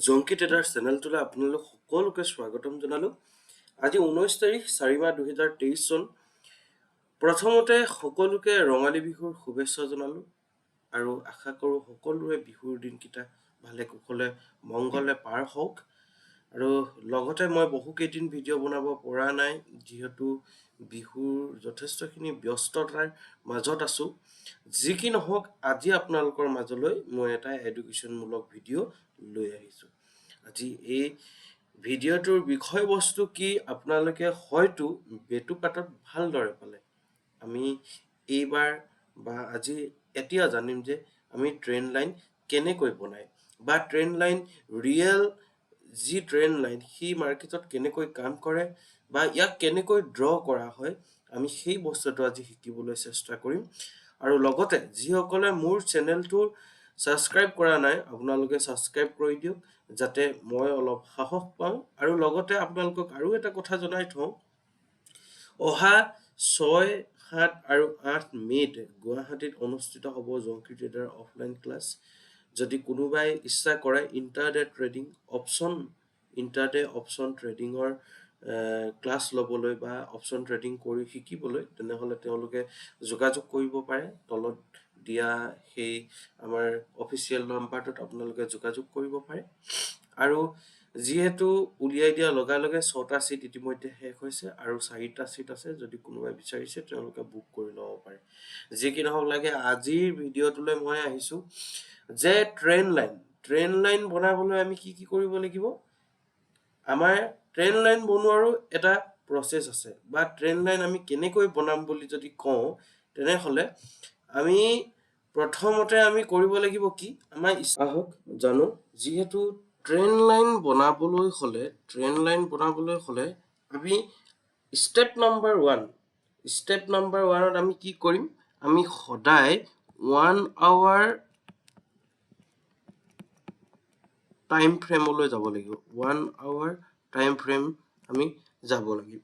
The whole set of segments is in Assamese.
জংকি ট্ৰেডাৰ চেনেলটোলৈ আপোনালোক সকলোকে স্বাগতম জনালোঁ। আজি 19 তাৰিখ 4 মাহ 2023 চন। প্ৰথমতে সকলোকে ৰঙালী বিহুৰ শুভেচ্ছা জনালোঁ আৰু আশা কৰোঁ সকলোৰে বিহুৰ দিনকেইটা ভালে কুশলে মংগলে পাৰ হওক। আৰু লগতে মই বহুকেইদিন ভিডিঅ' বনাব পৰা নাই, যিহেতু বিহুৰ যথেষ্টখিনি ব্যস্ততাৰ মাজত আছোঁ। যি কি নহওক, আজি আপোনালোকৰ মাজলৈ মই এটা এডুকেশ্যনমূলক ভিডিঅ' লৈ আহিছোঁ। আজি এই ভিডিঅ'টোৰ বিষয়বস্তু কি আপোনালোকে হয়তো বেটুপাতত ভালদৰে পালে। আমি এইবাৰ বা আজি এতিয়া জানিম যে আমি ট্ৰেইন লাইন কেনেকৈ বনায় বা ট্ৰেইন লাইন ৰিয়েল যি ট্ৰেইন লাইন সেই মাৰ্কেটত কেনেকৈ কাম কৰে বা ইয়াক কেনেকৈ ড্ৰ কৰা হয়, আমি সেই বস্তুটো আজি শিকিবলৈ চেষ্টা কৰিম। আৰু লগতে যিসকলে মোৰ চেনেলটোৰ ছাবস্ক্ৰাইব কৰা নাই, আপোনালোকে ছাবস্ক্ৰাইব কৰি দিয়ক, যাতে মই অলপ সাহস পাওঁ। আৰু লগতে আপোনালোকক আৰু এটা কথা জনাই থওঁ, অহা 6, 7 আৰু 8 মে'ত গুৱাহাটীত অনুষ্ঠিত হ'ব জংকি ট্ৰেডাৰ অফলাইন ক্লাছ। যদি কোনোবাই ইচ্ছা কৰে ইণ্টাৰডে অপশ্যন ট্ৰেডিঙৰ ক্লাছ ল'বলৈ বা অপশ্যন ট্ৰেডিং কৰি শিকিবলৈ, তেনেহ'লে তেওঁলোকে যোগাযোগ কৰিব পাৰে। তলত দিয়া সেই আমাৰ অফিচিয়েল নাম্বাৰটোত আপোনালোকে যোগাযোগ কৰিব পাৰে। আৰু যিহেতু উলিয়াই দিয়া লগে 6টা ছিট ইতিমধ্যে শেষ হৈছে আৰু 4টা ছিট আছে। যদি কোনোবাই বিচাৰিছে তেওঁলোকে বুক কৰি ল'ব পাৰে। যি কি নহওক লাগে, আজিৰ ভিডিঅ'টোলৈ মই আহিছোঁ যে ট্ৰেইন লাইন বনাবলৈ আমি কি কৰিব লাগিব। আমাৰ ট্ৰেইন লাইন বনোৱাৰো এটা প্ৰচেছ আছে, বা ট্ৰেইন লাইন আমি কেনেকৈ বনাম বুলি যদি কওঁ, তেনেহ'লে আমি প্ৰথমতে আমি কৰিব লাগিব কি, আমাৰ আহক জানো। যিহেতু ট্ৰেইন লাইন বনাবলৈ হ'লে আমি ষ্টেপ নাম্বাৰ 1ত আমি কি কৰিম, আমি সদায় 1 আৱাৰ টাইম ফ্ৰেমলৈ যাব লাগিব। 1 আৱাৰ টাইম ফ্ৰেম আমি যাব লাগিব।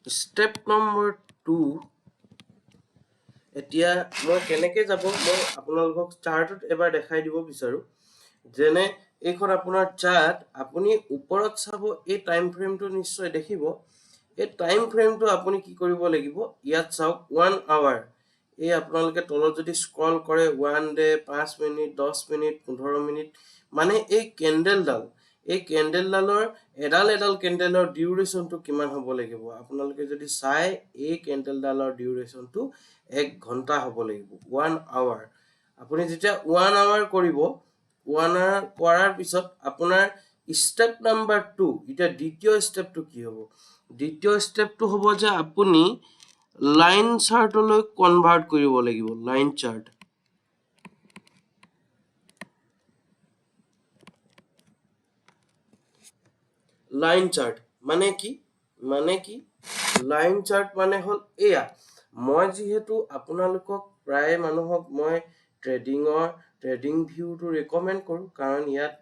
ষ্টেপ নম্বৰ 2, এতিয়া মই কেনেকে যাব, মই আপোনালোকক চাৰ্টত এবাৰ দেখাই দিব বিচাৰোঁ। যেনে এইখন আপোনাৰ চাৰ্ট, আপুনি ওপৰত চাব, এই টাইম ফ্ৰেমটো নিশ্চয় দেখিব। এই টাইম ফ্ৰেমটো আপুনি কি কৰিব লাগিব, ইয়াত চাওক 1 আৱাৰ। এই আপোনালোকে তলত যদি স্ক্ৰল কৰে, 1 ডে, 5 মিনিট, 10 মিনিট, 15 মিনিট, মানে এই কেণ্ডেলডালৰ এডাল কেণ্ডেলৰ ডিউৰেশ্যনটো কিমান হ'ব লাগিব। আপোনালোকে যদি চাই, এই কেণ্ডেলডালৰ ডিউৰেশ্যনটো 1 ঘণ্টা হ'ব লাগিব। 1 আৱাৰ। আপুনি যেতিয়া 1 আৱাৰ কৰিব, 1 আৱাৰ কৰাৰ পিছত আপোনাৰ ষ্টেপ নাম্বাৰ 2, এতিয়া দ্বিতীয় ষ্টেপটো কি হ'ব? দ্বিতীয় ষ্টেপটো হ'ব যে আপুনি লাইন চাৰ্টলৈ কনভাৰ্ট কৰিব লাগিব। লাইন চাৰ্ট, মানে কি? লাইন চাৰ্ট মানে হ'ল এয়া। মই যিহেতু আপোনালোকক প্ৰায় মানুহক মই ট্ৰেডিং ভিউটো ৰেকমেণ্ড কৰোঁ, কাৰণ ইয়াত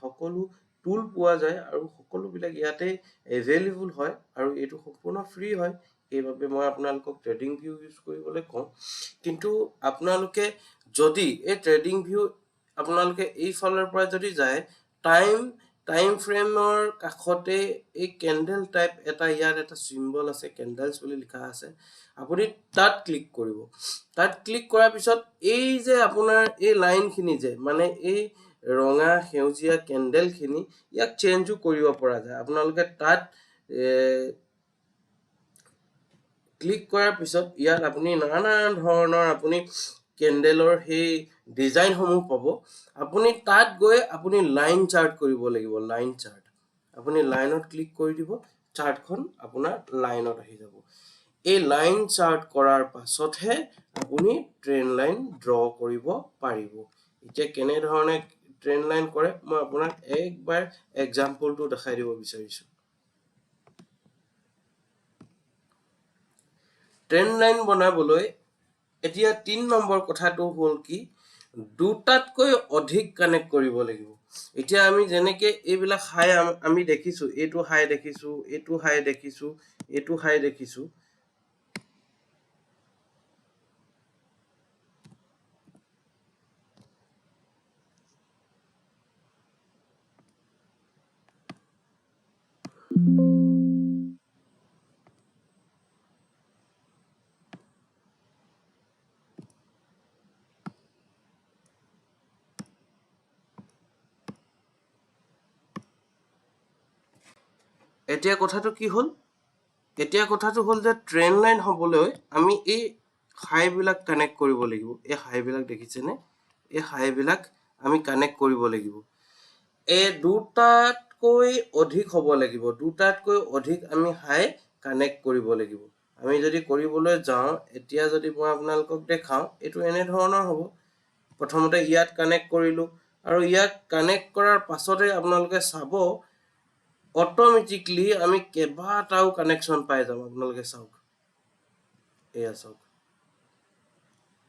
সকলো টুল পোৱা যায় আৰু সকলোবিলাক ইয়াতে এভেইলেবল হয় আৰু এইটো সম্পূৰ্ণ ফ্ৰী হয়। সেইবাবে মই আপোনালোকক ট্ৰেডিং ভিউ ইউজ কৰিবলৈ কওঁ। কিন্তু আপোনালোকে যদি এই ট্ৰেডিং ভিউ আপোনালোকে এইফালৰ পৰা যদি যায়, টাইম ফ্ৰেমৰ কাষতে এই কেণ্ডেল টাইপ ইয়াত এটা চিম্বল আছে, কেণ্ডেলছ বুলি লিখা আছে। আপুনি তাত ক্লিক কৰিব। তাত ক্লিক কৰাৰ পিছত এই যে আপোনাৰ এই লাইনখিনি যে, মানে এই ৰঙা সেউজীয়া কেণ্ডেলখিনি, ইয়াক চেঞ্জো কৰিব পৰা যায়। আপোনালোকে তাত ক্লিক কৰাৰ পিছত ইয়াত আপুনি নানা ধৰণৰ আপুনি কেণ্ডেলৰ সেই ডিজাইনসমূহ পাব। আপুনি তাত গৈ আপুনি লাইন চাৰ্ট কৰিব লাগিব। আপুনি লাইনত ক্লিক কৰি দিব, চাৰ্টখন আপোনাৰ লাইনত আহি যাব। এই লাইন চাৰ্ট কৰাৰ পাছতহে আপুনি ট্ৰেইন লাইন ড্ৰ কৰিব পাৰিব। এতিয়া কেনেধৰণে ট্ৰেইন লাইন কৰে, মই আপোনাক একবাৰ এক্সাম্পলটো দেখাই দিব বিচাৰিছোঁ। ট্ৰেইন লাইন বনাবলৈ এতিয়া 3 নম্বৰ কথাটো হ'ল কি, দুটাতকৈ অধিক কানেক্ট কৰিব লাগিব। এতিয়া আমি যেনেকে এইবিলাক হাই আমি দেখিছোঁ, এইটো হাই দেখিছোঁ, এইটো হাই দেখিছোঁ, এইটো হাই দেখিছোঁ। এতিয়া কথাটো কি হ'ল? এতিয়া কথাটো হ'ল যে ট্ৰেণ্ড লাইন হ'বলৈ আমি এই হাইবিলাক কানেক্ট কৰিব লাগিব। এই হাইবিলাক দেখিছেনে? এই হাইবিলাক আমি কানেক্ট কৰিব লাগিব। এই দুটাতকৈ অধিক হ'ব লাগিব। দুটাতকৈ অধিক আমি হাই কানেক্ট কৰিব লাগিব। আমি যদি কৰিবলৈ যাওঁ, এতিয়া যদি মই আপোনালোকক দেখাওঁ, এইটো এনেধৰণৰ হ'ব। প্ৰথমতে ইয়াত কানেক্ট কৰিলোঁ, আৰু ইয়াত কানেক্ট কৰাৰ পাছতে আপোনালোকে চাব অট'মেটিকলি আমি কেইবাটাও কানেকশ্যন পাই যাম। আপোনালোকে চাওক, এয়া চাওক,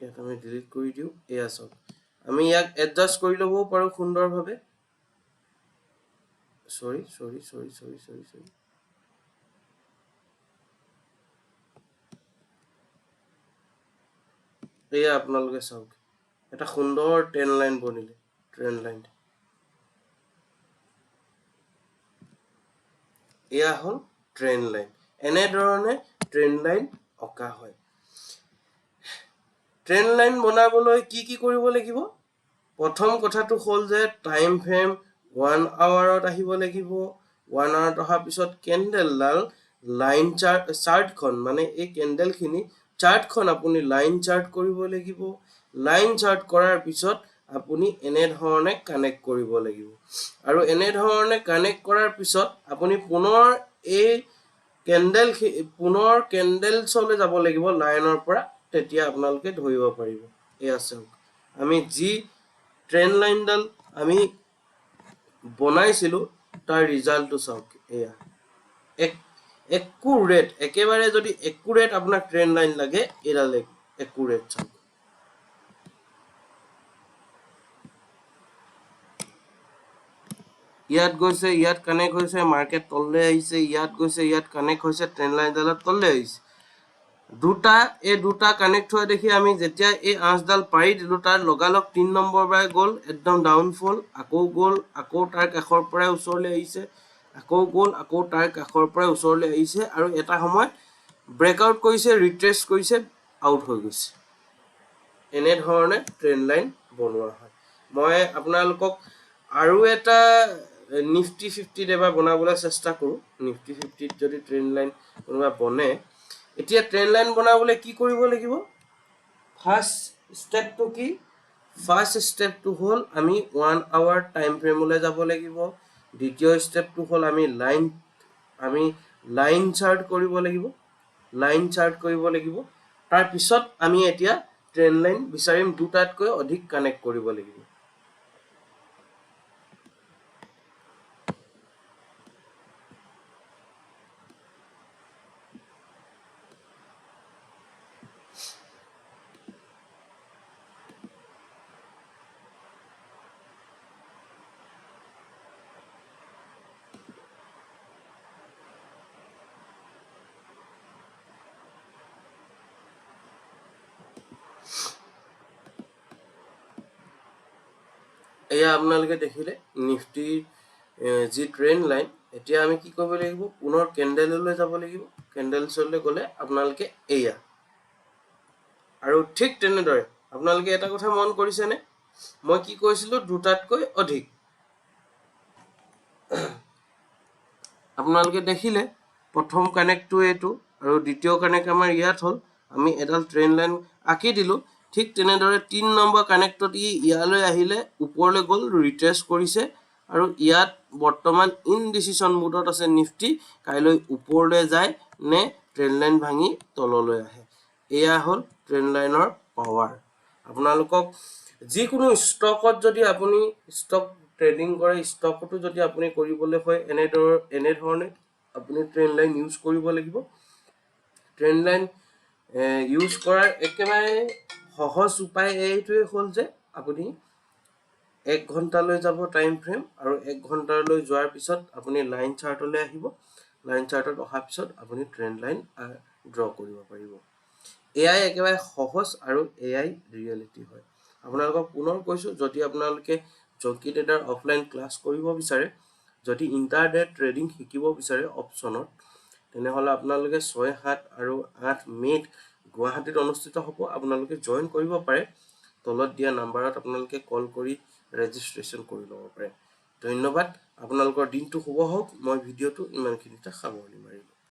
ইয়াত আমি ডিলিট কৰি দিওঁ। এয়া চাওক, আমি ইয়াক এডজাষ্ট কৰি ল'বও পাৰোঁ সুন্দৰভাৱে। সৰি এয়া আপোনালোকে চাওক, এটা সুন্দৰ ট্ৰেণ্ড লাইন বনিলে। ট্ৰেণ্ড লাইন এয়া হ'ল ট্ৰেণ্ড লাইন। এনেধৰণে ট্ৰেণ্ড লাইন অঁকা হয়। ট্ৰেণ্ড লাইন বনাবলৈ কি কি কৰিব লাগিব? প্ৰথম কথাটো হ'ল যে টাইম ফ্ৰেম 1 আৱাৰত আহিব লাগিব। 1 আৱাৰত অহাৰ পিছত কেণ্ডেলডাল লাইন চাৰ্টখন, মানে এই কেণ্ডেলখিনি চাৰ্টখন আপুনি লাইন চাৰ্ট কৰিব লাগিব। লাইন চাৰ্ট কৰাৰ পিছত আপুনি এনেধৰণে কানেক্ট কৰিব লাগিব। আৰু এনেধৰণে কানেক্ট কৰাৰ পিছত আপুনি পুনৰ এই পুনৰ কেণ্ডেলছলৈ যাব লাগিব লাইনৰ পৰা। তেতিয়া আপোনালোকে ধৰিব পাৰিব। এয়া চাওক, আমি যি ট্ৰেণ্ড লাইনডাল আমি বনাইছিলোঁ তাৰ ৰিজাল্টটো চাওক। এয়া একুৰেট, একেবাৰে যদি একুৰেট আপোনাক ট্ৰেণ্ড লাইন লাগে, এইডাল একুৰেট চাওক। ইয়াত গৈছে, ইয়াত কানেক্ট হৈছে, মাৰ্কেট তললৈ আহিছে, ইয়াত গৈছে, ইয়াত কানেক্ট হৈছে, ট্ৰেণ্ড লাইনডালত তললৈ আহিছে। এই দুটা কানেক্ট হোৱা দেখি আমি যেতিয়া এই আঁচডাল পাৰি দিলোঁ, তাৰ লগালগ 3 নম্বৰ বাৰ গ'ল, একদম ডাউনফল, আকৌ গ'ল, আকৌ তাৰ কাষৰ পৰাই ওচৰলৈ আহিছে, আকৌ গ'ল, আকৌ তাৰ কাষৰ পৰাই ওচৰলৈ আহিছে, আৰু এটা সময়ত ব্ৰেকআউট কৰিছে, ৰিট্ৰেচ কৰিছে, আউট হৈ গৈছে। এনেধৰণে ট্ৰেণ্ড লাইন বনোৱা হয়। মই আপোনালোকক আৰু এটা নিফটি 50 এবাৰ বনাবলৈ চেষ্টা কৰোঁ। নিফটি 50ত যদি ট্ৰেণ্ড লাইন কোনোবা বনে, এতিয়া ট্ৰেণ্ড লাইন বনাবলৈ কি কৰিব লাগিব? ফাৰ্ষ্ট ষ্টেপটো কি? ফাৰ্ষ্ট ষ্টেপটো হ'ল আমি 1 আৱাৰ টাইম ফ্ৰেমলৈ যাব লাগিব। দ্বিতীয় ষ্টেপটো হ'ল আমি লাইন চাৰ্ট কৰিব লাগিব। লাইন চাৰ্ট কৰিব লাগিব। তাৰপিছত আমি এতিয়া ট্ৰেণ্ড লাইন বিচাৰিম, দুটাতকৈ অধিক কানেক্ট কৰিব লাগিব। এয়া আপোনালোকে দেখিলে নিফটিৰ যি ট্ৰেণ্ড লাইন। এতিয়া আমি কি কৰিব লাগিব? পুনৰ কেণ্ডেললৈ যাব লাগিব। কেণ্ডেলছলৈ গ'লে আপোনালোকে এয়া, আৰু ঠিক তেনেদৰে আপোনালোকে এটা কথা মন কৰিছেনে? মই কি কৈছিলোঁ? দুটাতকৈ অধিক। আপোনালোকে দেখিলে প্ৰথম কানেক্টটো এইটো, আৰু দ্বিতীয় কানেক্ট আমাৰ ইয়াত হ'ল। আমি এডাল ট্ৰেণ্ড লাইন আঁকি দিলোঁ। ঠিক তেনেদৰে 3 নম্বৰ কানেক্টত ইয়ালৈ আহিলে, ওপৰলৈ গ'ল, ৰিট্ৰেচ কৰিছে, আৰু ইয়াত বৰ্তমান ইনডিচিশ্যন মুডত আছে নিফটি। কাইলৈ ওপৰলৈ যায় নে ট্ৰেণ্ড লাইন ভাঙি তললৈ আহে। এয়া হ'ল ট্ৰেণ্ড লাইনৰ পাৱাৰ। আপোনালোকক যিকোনো ষ্টকত যদি আপুনি ষ্টক ট্ৰেডিং কৰে, ষ্টকতো যদি আপুনি কৰিবলৈ হয়, এনেধৰণে আপুনি ট্ৰেণ্ড লাইন ইউজ কৰিব লাগিব। ট্ৰেণ্ড লাইন ইউজ কৰাৰ একেবাৰে সহজ উপায় এইটোৱে হ'ল যে আপুনি 1 ঘণ্টালৈ যাব টাইম ফ্ৰেম, আৰু 1 ঘণ্টালৈ যোৱাৰ পিছত আপুনি লাইন চাৰ্টলৈ আহিব। লাইন চাৰ্টত অহাৰ পিছত আপুনি ট্ৰেণ্ড লাইন ড্ৰ কৰিব পাৰিব। এয়াই একেবাৰে সহজ, আৰু এয়াই ৰিয়েলিটি হয়। আপোনালোকক পুনৰ কৈছোঁ, যদি আপোনালোকে জংকি ট্ৰেডাৰ অফলাইন ক্লাছ কৰিব বিচাৰে, যদি ইণ্টাৰডে ট্ৰেডিং শিকিব বিচাৰে অপশ্যনত, তেনেহ'লে আপোনালোকে 6, 7 আৰু 8 মে'ত গুৱাহাটীত অনুষ্ঠিত হ'ব। আপোনালোকে জইন কৰিব পাৰে। তলত দিয়া নাম্বাৰত আপোনালোকে কল কৰি ৰেজিষ্ট্ৰেশ্যন কৰি ল'ব পাৰে। ধন্যবাদ। আপোনালোকৰ দিনটো শুভ হওক। মই ভিডিঅ'টো ইমানখিনিতে সামৰণি মাৰিলোঁ।